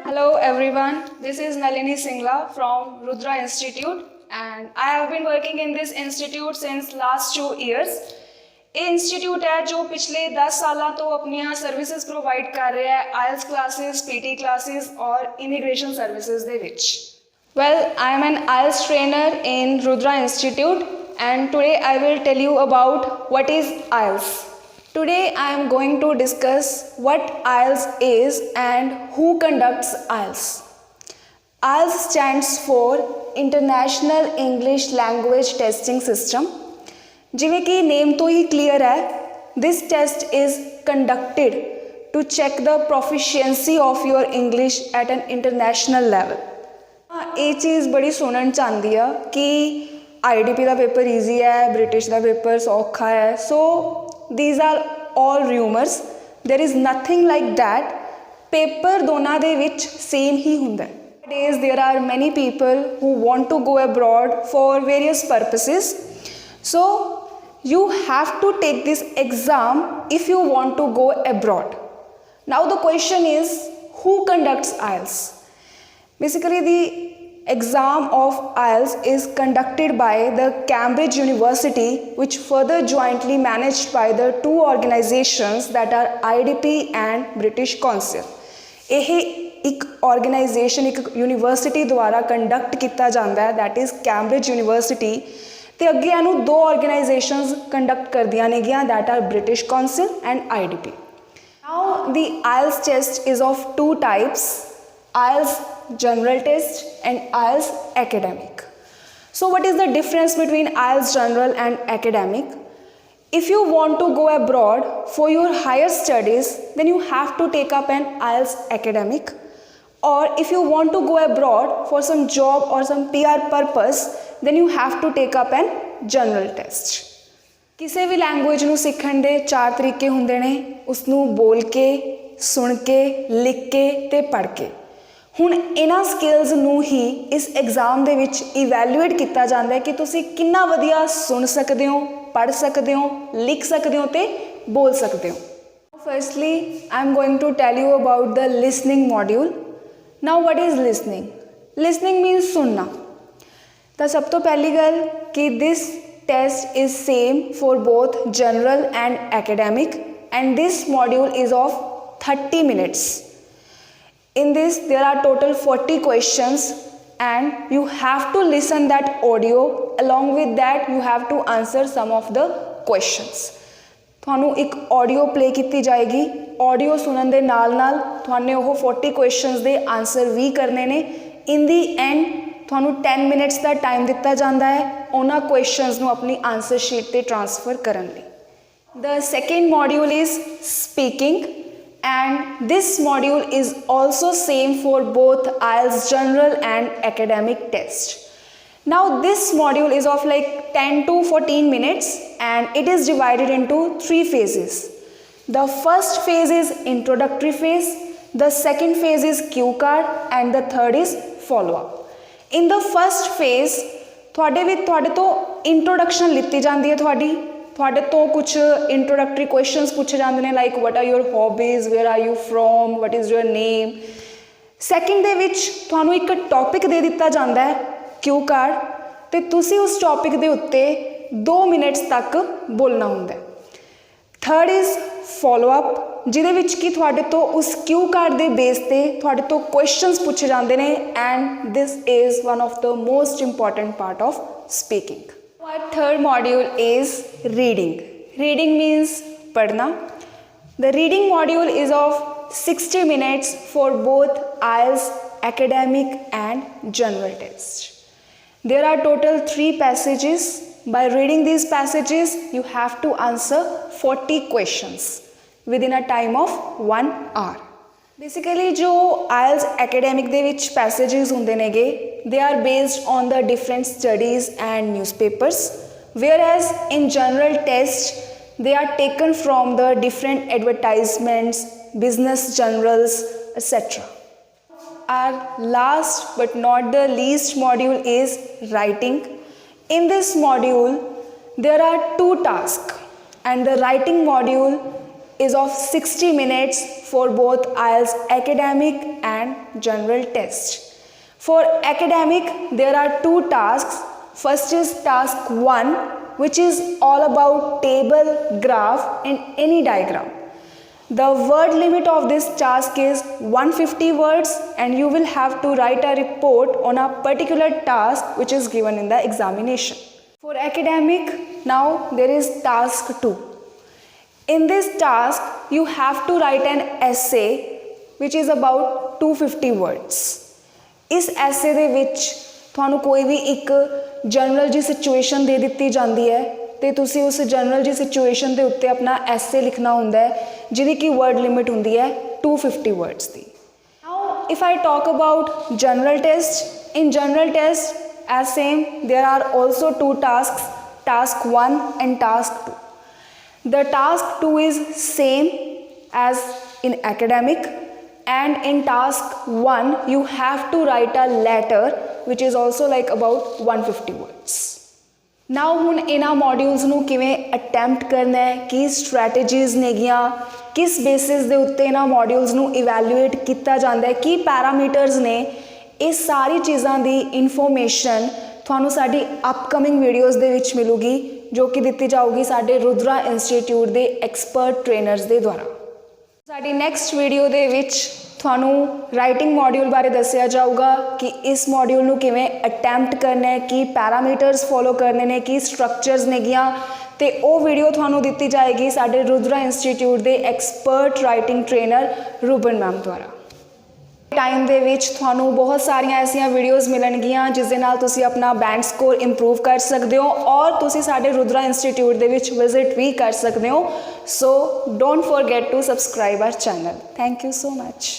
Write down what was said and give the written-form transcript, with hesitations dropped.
Hello everyone, this is Nalini Singla from Rudra Institute and I have been working in this institute since last 2 years. ਇਹ institute ਹੈ ਜੋ ਪਿਛਲੇ 10 ਸਾਲਾਂ ਤੋਂ ਆਪਣੀਆਂ ਸਰਵਿਸਿਜ਼ ਪ੍ਰੋਵਾਈਡ ਕਰ ਰਿਹਾ ਹੈ ਆਇਲਸ ਕਲਾਸਿਸ, ਪੀਟੀ ਕਲਾਸਿਸ ਔਰ ਇਮੀਗ੍ਰੇਸ਼ਨ ਸਰਵਿਸਿਜ਼ ਦੇ ਵਿੱਚ। Well, I am an IELTS trainer in Rudra Institute and today I will tell you about what is IELTS. Today I am going to discuss what IELTS is and who conducts IELTS. IELTS stands for International English Language Testing System. जिवें कि name तो ही clear है, this test is conducted to check the proficiency of your English at an international level. ये चीज़ बड़ी सुनन च आंदी है कि IDP का पेपर ईजी है, ब्रिटिश का पेपर सौखा है। So these are all rumours, there is nothing like that. Paper दोनों दे विच सेम ही हुंदा है। Nowadays there are many people who want to go abroad for various purposes. So you have to take this exam if you want to go abroad. Now the question is, who conducts IELTS? Basically the exam of IELTS is conducted by the Cambridge University, which further jointly managed by the two organizations that are IDP and British Council. ਇਹ ਇੱਕ organisation, एक university द्वारा conduct किया जाता है, that is Cambridge university. तो अगे इनू दो ऑर्गेनाइजेशंस कंडक्ट करदियां ने गियां, that are British council and IDP। Now the IELTS test is of two types, IELTS general test and IELTS academic. So what is the difference between IELTS general and academic? If you want to go abroad for your higher studies, then you have to take up an IELTS academic. Or if you want to go abroad for some job or some PR purpose, then you have to take up an general test. किसी भी language नूं सीखण दे चार तरीके हुंदे ने, उसनूं बोल के, सुन के, लिख के ते पढ़ के। हुण इन्हां स्किल्स नूं ही इस एग्जाम दे विच इवैल्यूएट किया जाता है कि तुसीं किन्ना वधिया सुन सकदे हो, पढ़ सकते हो, लिख सकते हो ते बोल सकते हो। Firstly I am going to tell you about the listening module. Now what is listening? Listening means सुनना। तो सब तो पहली गल कि this test is same for both general and academic and this module is of 30 minutes. In this there are total 40 questions and you have to listen that audio, along with that you have to answer some of the questions. ਤੁਹਾਨੂੰ ਇੱਕ audio play की जाएगी, audio सुनन दे नाल नाल तुहाने वो 40 questions दे answer भी करने ने। इन दी एंड ਤੁਹਾਨੂੰ 10 minutes ਦਾ टाइम दिता जाता है उन्हां questions ਨੂੰ अपनी आंसर शीट ਤੇ ट्रांसफर ਕਰਨ ਲਈ। The second module is speaking and this module is also same for both IELTS general and academic test. Now this module is of like 10 to 14 minutes and it is divided into 3 phases. The first phase is introductory phase, the second phase is cue card and the third is follow up. In the first phase ਤੁਹਾਡੇ ਤੋਂ introduction लिती जाती है, ਤੁਹਾਡੇ ਤੋਂ ਕੁਝ introductory questions ਪੁੱਛੇ ਜਾਂਦੇ ਨੇ like what are your hobbies, where are you from, what is your name. Second ਦੇ ਵਿੱਚ ਤੁਹਾਨੂੰ ਇੱਕ ਟੌਪਿਕ ਦੇ ਦਿੱਤਾ ਜਾਂਦਾ ਹੈ ਕਿਊ ਕਾਰਡ, ਤੇ ਤੁਸੀਂ ਉਸ ਟੌਪਿਕ ਦੇ ਉੱਤੇ 2 ਮਿੰਟਸ ਤੱਕ ਬੋਲਣਾ ਹੁੰਦਾ ਹੈ। ਥਰਡ ਇਜ਼ ਫੋਲੋ ਅਪ, ਜਿਹਦੇ ਵਿੱਚ ਕਿ ਤੁਹਾਡੇ ਤੋਂ ਉਸ ਕਿਊ ਕਾਰਡ ਦੇ ਬੇਸ ਤੇ ਤੁਹਾਡੇ ਤੋਂ ਕੁਐਸਚਨਸ ਪੁੱਛੇ ਜਾਂਦੇ ਨੇ and this is one of the most important part of speaking. Our third module is reading. Reading means padhna. The reading module is of 60 minutes for both IELTS academic and general test. There are total 3 passages. By reading these passages, you have to answer 40 questions within a time of 1 hour. Basically जो IELTS academic ਦੇ ਵਿੱਚ passages ਹੁੰਦੇ ਨੇਗੇ, they are based on the different studies and newspapers, whereas in general test they are taken from the different advertisements, business journals, etc. Our last but not the least module is writing. In this module there are 2 tasks. and the writing module is of 60 minutes for both IELTS academic and general test. For academic, there are 2 tasks. First is task 1, which is all about table, graph and any diagram. The word limit of this task is 150 words and you will have to write a report on a particular task which is given in the examination. For academic, now there is task 2. In this task, you have to write an essay which is about 250 words. इस essay ਦੇ ਵਿੱਚ ਤੁਹਾਨੂੰ ਕੋਈ ਵੀ ਇੱਕ general ਜੀ situation ਦੇ ਦਿੱਤੀ ਜਾਂਦੀ ਹੈ ਤੇ ਤੁਸੀਂ ਉਸ ਜਨਰਲ ਜੀ ਸਿਚੁਏਸ਼ਨ ਦੇ ਉੱਤੇ ਆਪਣਾ ਐਸੇ ਲਿਖਣਾ ਹੁੰਦਾ ਹੈ ਜਿਹਦੀ ਕੀ ਵਰਡ ਲਿਮਿਟ ਹੁੰਦੀ ਹੈ 250 ਵਰਡਸ ਦੀ। Now if I talk about general test, in general test as same there are also 2 tasks, task 1 and task 2. The task 2 is same as in academic, and in task 1 you have to write a letter which is also like about 150 words. Now ਹੁਣ ਇਹਨਾਂ modules ਨੂੰ ਕਿਵੇਂ attempt ਕਰਨਾ ਹੈ, ਕੀ strategies ਨੇਗੀਆਂ, ਕਿਸ basis ਦੇ ਉੱਤੇ ਇਹਨਾਂ ਮੋਡਿਊਲਸ ਨੂੰ ਇਵੈਲੂਏਟ ਕੀਤਾ ਜਾਂਦਾ ਹੈ, ਕੀ ਪੈਰਾਮੀਟਰਸ ਨੇ, ਇਹ ਸਾਰੀ ਚੀਜ਼ਾਂ ਦੀ ਇਨਫੋਰਮੇਸ਼ਨ ਤੁਹਾਨੂੰ ਸਾਡੀ ਅਪਕਮਿੰਗ ਵੀਡੀਓਜ਼ ਦੇ ਵਿੱਚ ਮਿਲੂਗੀ ਜੋ ਕਿ ਦਿੱਤੀ ਜਾਊਗੀ ਸਾਡੇ ਰੁਦਰਾ ਇੰਸਟੀਟਿਊਟ ਦੇ ਐਕਸਪਰਟ ਟ੍ਰੇਨਰਸ ਦੇ ਦੁਆਰਾ। ਸਾਡੀ ਨੈਕਸਟ ਵੀਡੀਓ ਦੇ ਵਿੱਚ ਤੁਹਾਨੂੰ ਰਾਈਟਿੰਗ ਮੋਡਿਊਲ ਬਾਰੇ ਦੱਸਿਆ ਜਾਊਗਾ ਕਿ ਇਸ ਮੋਡਿਊਲ ਨੂੰ ਕਿਵੇਂ ਅਟੈਂਪਟ ਕਰਨਾ ਹੈ, ਕੀ ਪੈਰਾਮੀਟਰਸ ਫੋਲੋ ਕਰਨੇ ਨੇ, ਕੀ ਸਟਰਕਚਰਸ ਨੇਗੀਆਂ, ਤੇ ਉਹ ਵੀਡੀਓ ਤੁਹਾਨੂੰ ਦਿੱਤੀ ਜਾਏਗੀ ਸਾਡੇ ਰੁਦਰਾ ਇੰਸਟੀਟਿਊਟ ਦੇ ਐਕਸਪਰਟ ਰਾਈਟਿੰਗ ਟ੍ਰੇਨਰ ਰੂਬਨ ਮੈਮ ਦੁਆਰਾ। टाइम ਦੇ ਵਿੱਚ ਤੁਹਾਨੂੰ ਬਹੁਤ ਸਾਰੀਆਂ ਐਸੀਆਂ ਵੀਡੀਓਜ਼ ਮਿਲਣਗੀਆਂ ਜਿਸ ਦੇ ਨਾਲ ਤੁਸੀਂ ਆਪਣਾ ਬੈਂਡ ਸਕੋਰ ਇੰਪਰੂਵ ਕਰ ਸਕਦੇ ਹੋ ਔਰ ਤੁਸੀਂ ਸਾਡੇ ਰੁਦਰਾ ਇੰਸਟੀਟਿਊਟ ਦੇ ਵਿੱਚ ਵਿਜ਼ਿਟ ਵੀ ਕਰ ਸਕਦੇ ਹੋ। So don't forget to subscribe our channel. Thank you so much.